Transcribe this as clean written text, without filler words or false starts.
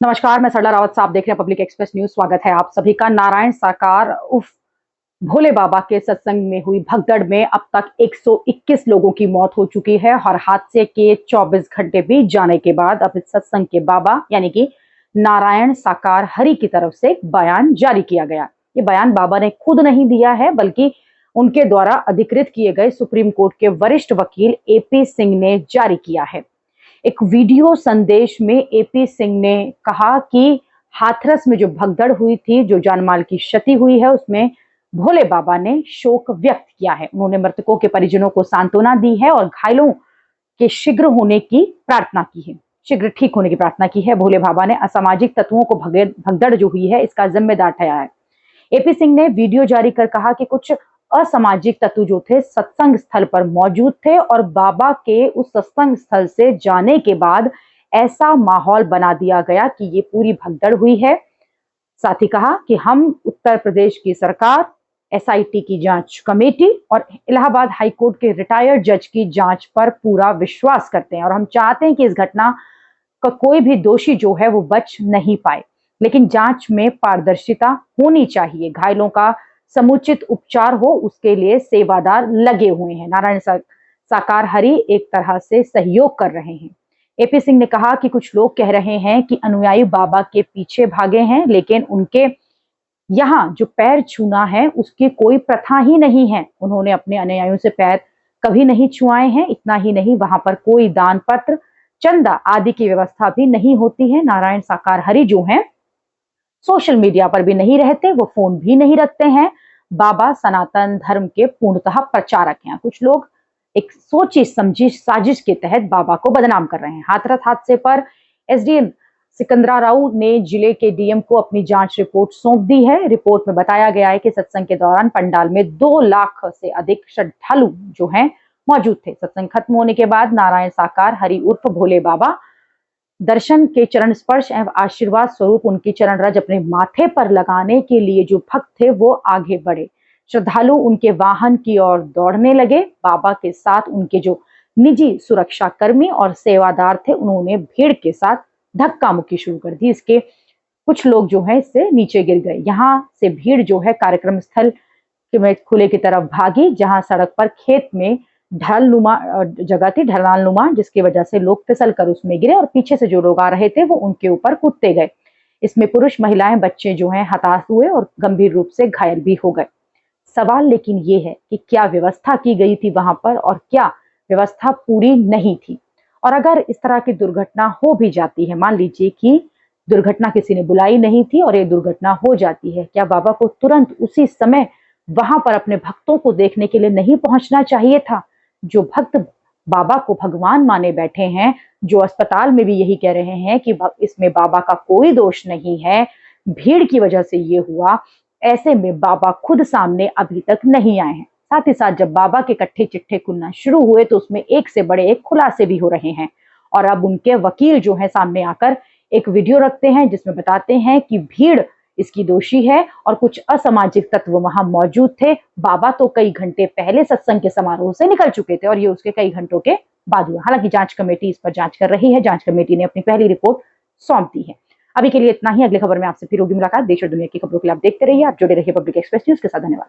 नमस्कार, मैं सरला रावत साहब देख रहे हैं पब्लिक एक्सप्रेस न्यूज। स्वागत है आप सभी का। नारायण साकार उर्फ भोले बाबा के सत्संग में हुई भगदड़ में अब तक 121 लोगों की मौत हो चुकी है और हादसे के 24 घंटे बीत जाने के बाद अब इस सत्संग के बाबा यानी कि नारायण साकार हरि की तरफ से एक बयान जारी किया गया। ये बयान बाबा ने खुद नहीं दिया है, बल्कि उनके द्वारा अधिकृत किए गए सुप्रीम कोर्ट के वरिष्ठ वकील एपी सिंह ने जारी किया है। एक वीडियो संदेश में एपी सिंह ने कहा कि हाथरस में जो भगदड़ हुई थी, जो जानमाल की क्षति हुई है, उसमें भोले बाबा ने शोक व्यक्त किया है। उन्होंने मृतकों के परिजनों को सांत्वना दी है और घायलों के शीघ्र होने की प्रार्थना की है, शीघ्र ठीक होने की प्रार्थना की है। भोले बाबा ने असामाजिक तत्वों को भगदड़ जो हुई है इसका जिम्मेदार ठहराया है। एपी सिंह ने वीडियो जारी कर कहा कि कुछ असामाजिक तत्व जो थे सत्संग स्थल पर मौजूद थे और बाबा के उस सत्संग स्थल से जाने के बाद ऐसा माहौल बना दिया गया कि ये पूरी भगदड़ हुई है। साथ ही कहा कि हम उत्तर प्रदेश की सरकार, एसआईटी की जांच कमेटी और इलाहाबाद हाईकोर्ट के रिटायर्ड जज की जांच पर पूरा विश्वास करते हैं और हम चाहते हैं कि इस घटना का कोई भी दोषी जो है वो बच नहीं पाए, लेकिन जांच में पारदर्शिता होनी चाहिए। घायलों का समुचित उपचार हो, उसके लिए सेवादार लगे हुए हैं। नारायण साकार हरि एक तरह से सहयोग कर रहे हैं। एपी सिंह ने कहा कि कुछ लोग कह रहे हैं कि अनुयायी बाबा के पीछे भागे हैं, लेकिन उनके यहाँ जो पैर छूना है उसकी कोई प्रथा ही नहीं है। उन्होंने अपने अनुयायियों से पैर कभी नहीं छुआए हैं। इतना ही नहीं, वहां पर कोई दान पत्र, चंदा आदि की व्यवस्था भी नहीं होती है। नारायण साकार हरि जो हैं सोशल मीडिया पर भी नहीं रहते, वो फोन भी नहीं रखते हैं। बाबा सनातन धर्म के पूर्णतः प्रचारक हैं। कुछ लोग एक सोची समझी साजिश के तहत बाबा को बदनाम कर रहे हैं। हाथरस हादसे पर एसडीएम सिकंदरा राव ने जिले के डीएम को अपनी जांच रिपोर्ट सौंप दी है। रिपोर्ट में बताया गया है कि सत्संग के दौरान पंडाल में 2 लाख से अधिक श्रद्धालु जो हैं मौजूद थे। सत्संग खत्म होने के बाद नारायण साकार हरि उर्फ भोले बाबा दर्शन के चरण स्पर्श एवं आशीर्वाद स्वरूप उनकी चरण रज अपने माथे पर लगाने के लिए जो भक्त थे वो आगे बढ़े। श्रद्धालु उनके वाहन की ओर दौड़ने लगे। बाबा के साथ उनके जो निजी सुरक्षा कर्मी और सेवादार थे, उन्होंने भीड़ के साथ धक्का मुक्की शुरू कर दी। इसके कुछ लोग जो है इससे नीचे गिर गए। यहाँ से भीड़ जो है कार्यक्रम स्थल के खुले की तरफ भागी, जहां सड़क पर खेत में ढलनुमा जगह थी, ढलाननुमा, जिसकी वजह से लोग फिसल कर उसमें गिरे और पीछे से जो लोग आ रहे थे वो उनके ऊपर कूदते गए। इसमें पुरुष, महिलाएं, बच्चे जो हैं हताश हुए और गंभीर रूप से घायल भी हो गए। सवाल लेकिन ये है कि क्या व्यवस्था की गई थी वहां पर और क्या व्यवस्था पूरी नहीं थी। और अगर इस तरह की दुर्घटना हो भी जाती है, मान लीजिए कि दुर्घटना किसी ने बुलाई नहीं थी और ये दुर्घटना हो जाती है, क्या बाबा को तुरंत उसी समय वहां पर अपने भक्तों को देखने के लिए नहीं पहुंचना चाहिए था? जो भक्त बाबा को भगवान माने बैठे हैं, जो अस्पताल में भी यही कह रहे हैं कि इसमें बाबा का कोई दोष नहीं है, भीड़ की वजह से ये हुआ, ऐसे में बाबा खुद सामने अभी तक नहीं आए हैं। साथ ही साथ जब बाबा के कट्ठे चिट्ठे खुलना शुरू हुए तो उसमें एक से बड़े एक खुलासे भी हो रहे हैं और अब उनके वकील जो है सामने आकर एक वीडियो रखते हैं जिसमें बताते हैं कि भीड़ इसकी दोषी है और कुछ असामाजिक तत्व वहां मौजूद थे। बाबा तो कई घंटे पहले सत्संग के समारोह से निकल चुके थे और ये उसके कई घंटों के बाद हुआ। हालांकि जांच कमेटी इस पर जांच कर रही है। जांच कमेटी ने अपनी पहली रिपोर्ट सौंप दी है। अभी के लिए इतना ही। अगली खबर में आपसे फिर होगी मुलाकात। देश और दुनिया की खबरों के लिए आप देखते रहिए, आप जुड़े रहिए पब्लिक एक्सप्रेस न्यूज के साथ। धन्यवाद।